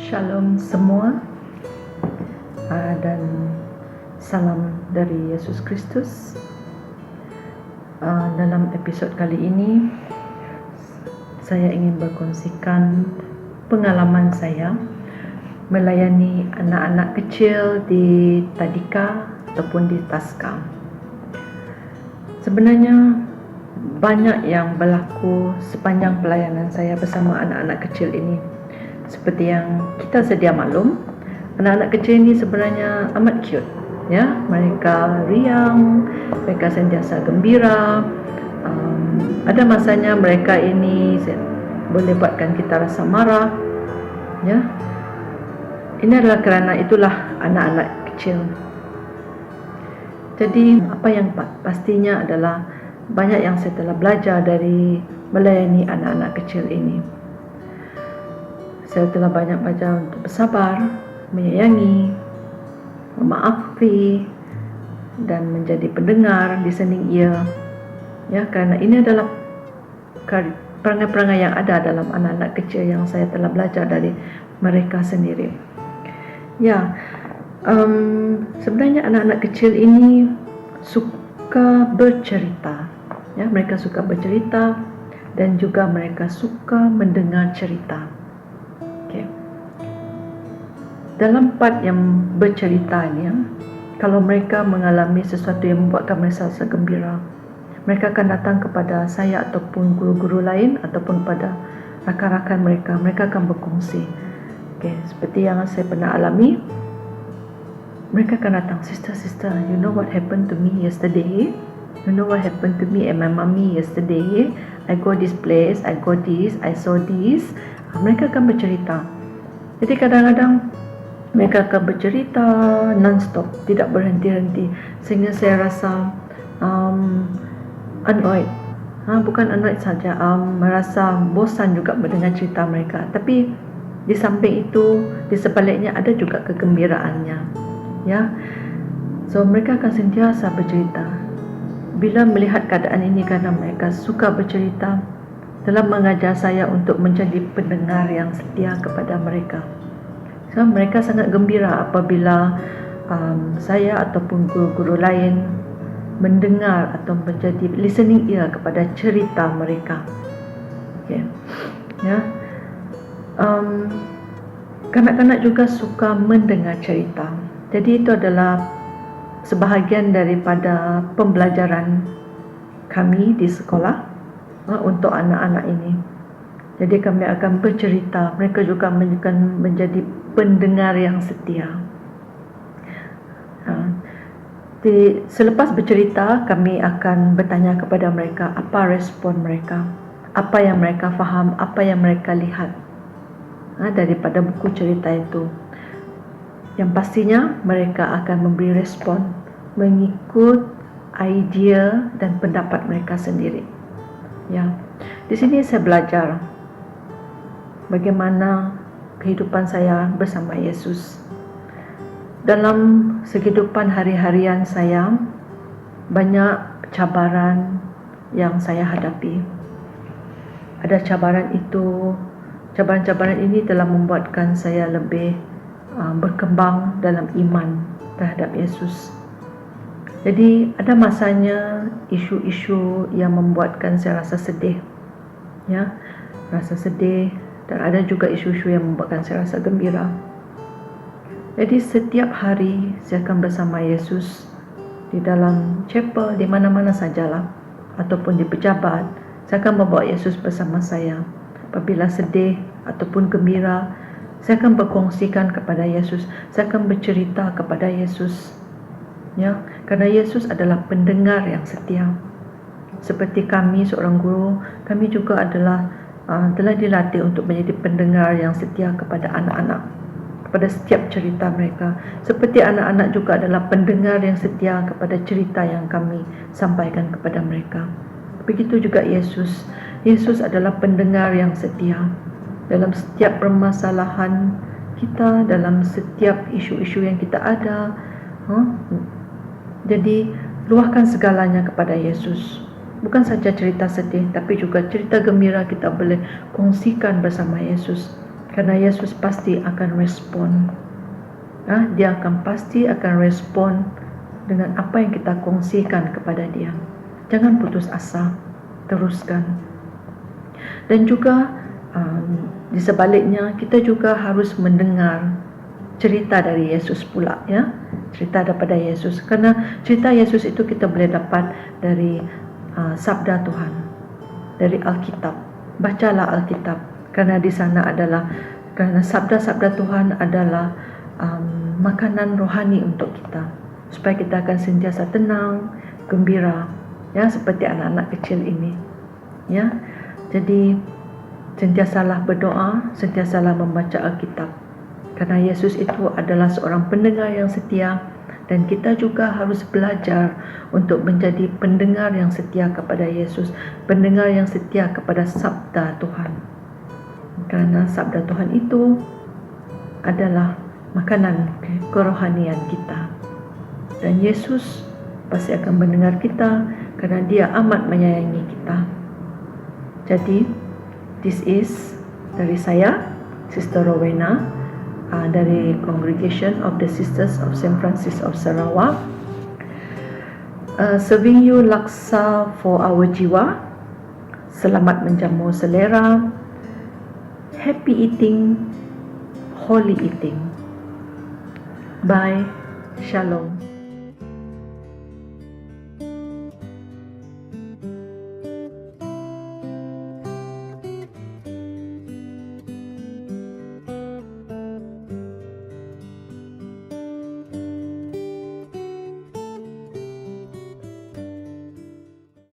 Shalom semua, dan salam dari Yesus Kristus. Dalam episod kali ini, saya ingin berkongsikan pengalaman saya melayani anak-anak kecil di Tadika ataupun di Taska. Sebenarnya banyak yang berlaku sepanjang pelayanan saya bersama anak-anak kecil ini. Seperti yang kita sedia maklum, anak-anak kecil ini sebenarnya amat cute, ya. Mereka riang, mereka sentiasa gembira. Ada masanya mereka ini boleh buatkan kita rasa marah, ya. Ini adalah kerana itulah anak-anak kecil. Jadi apa yang pastinya adalah banyak yang saya telah belajar dari melayani anak-anak kecil ini. Saya telah banyak belajar untuk bersabar, menyayangi, memaafi, dan menjadi pendengar, listening ear. Ya, kerana ini adalah perangai-perangai yang ada dalam anak-anak kecil yang saya telah belajar dari mereka sendiri. Ya, sebenarnya anak-anak kecil ini suka bercerita. Ya, mereka suka bercerita dan juga mereka suka mendengar cerita. Dalam part yang bercerita ni, kalau mereka mengalami sesuatu yang membuatkan mereka rasa gembira, mereka akan datang kepada saya ataupun guru-guru lain ataupun pada rakan-rakan mereka. Mereka akan berkongsi. Seperti yang saya pernah alami, mereka akan datang, sister, you know what happened to me yesterday? You know what happened to me and my mommy yesterday? I go this place, I go this, I saw this. Mereka akan bercerita. Jadi kadang-kadang mereka akan bercerita non-stop, tidak berhenti-henti, sehingga saya rasa annoyed. Bukan annoyed saja, merasa bosan juga mendengar cerita mereka. Tapi di samping itu, di sebaliknya ada juga kegembiraannya. Ya, so mereka akan sentiasa bercerita. Bila melihat keadaan ini, kerana mereka suka bercerita, telah mengajar saya untuk menjadi pendengar yang setia kepada mereka. So, mereka sangat gembira apabila saya ataupun guru-guru lain mendengar atau menjadi listening ear kepada cerita mereka. Ya, kanak-kanak juga suka mendengar cerita. Jadi itu adalah sebahagian daripada pembelajaran kami di sekolah untuk anak-anak ini. Jadi kami akan bercerita, mereka juga akan menjadi pendengar yang setia. Selepas bercerita, kami akan bertanya kepada mereka apa respon mereka, apa yang mereka faham, apa yang mereka lihat daripada buku cerita itu. Yang pastinya mereka akan memberi respon mengikut idea dan pendapat mereka sendiri. Ya, di sini saya belajar bagaimana kehidupan saya bersama Yesus. Dalam kehidupan hari-harian saya, banyak cabaran yang saya hadapi. Ada cabaran ini telah membuatkan saya lebih berkembang dalam iman terhadap Yesus. Jadi ada masanya isu-isu yang membuatkan saya rasa sedih. Ya, rasa sedih. Dan ada juga isu-isu yang membuatkan saya rasa gembira. Jadi setiap hari saya akan bersama Yesus di dalam chapel, di mana-mana sajalah, ataupun di pejabat. Saya akan membawa Yesus bersama saya. Apabila sedih ataupun gembira, saya akan berkongsikan kepada Yesus. Saya akan bercerita kepada Yesus. Ya, kerana Yesus adalah pendengar yang setia. Seperti kami seorang guru, kami juga adalah telah dilatih untuk menjadi pendengar yang setia kepada anak-anak, kepada setiap cerita mereka. Seperti anak-anak juga adalah pendengar yang setia kepada cerita yang kami sampaikan kepada mereka. Begitu juga Yesus. Yesus adalah pendengar yang setia dalam setiap permasalahan kita, dalam setiap isu-isu yang kita ada. Jadi luahkan segalanya kepada Yesus. Bukan saja cerita sedih, tapi juga cerita gembira kita boleh kongsikan bersama Yesus. Karena Yesus pasti akan respon. Dia pasti akan respon dengan apa yang kita kongsikan kepada dia. Jangan putus asa, teruskan. Dan juga di sebaliknya, kita juga harus mendengar cerita dari Yesus pula, ya, cerita daripada Yesus. Karena cerita Yesus itu kita boleh dapat dari sabda Tuhan, dari Alkitab. Bacalah Alkitab, karena di sana karena sabda-sabda Tuhan adalah makanan rohani untuk kita, supaya kita akan sentiasa tenang, gembira, ya, seperti anak-anak kecil ini, ya. Jadi sentiasalah berdoa, sentiasalah membaca Alkitab, karena Yesus itu adalah seorang pendengar yang setia, dan kita juga harus belajar untuk menjadi pendengar yang setia kepada Yesus, pendengar yang setia kepada sabda Tuhan. Karena sabda Tuhan itu adalah makanan kerohanian kita. Dan Yesus pasti akan mendengar kita karena dia amat menyayangi kita. Jadi, this is dari saya, Sister Rowena, dari Congregation of the Sisters of St. Francis of Sarawak. Serving you laksa for our jiwa. Selamat menjamu selera. Happy eating, holy eating. Bye. Shalom.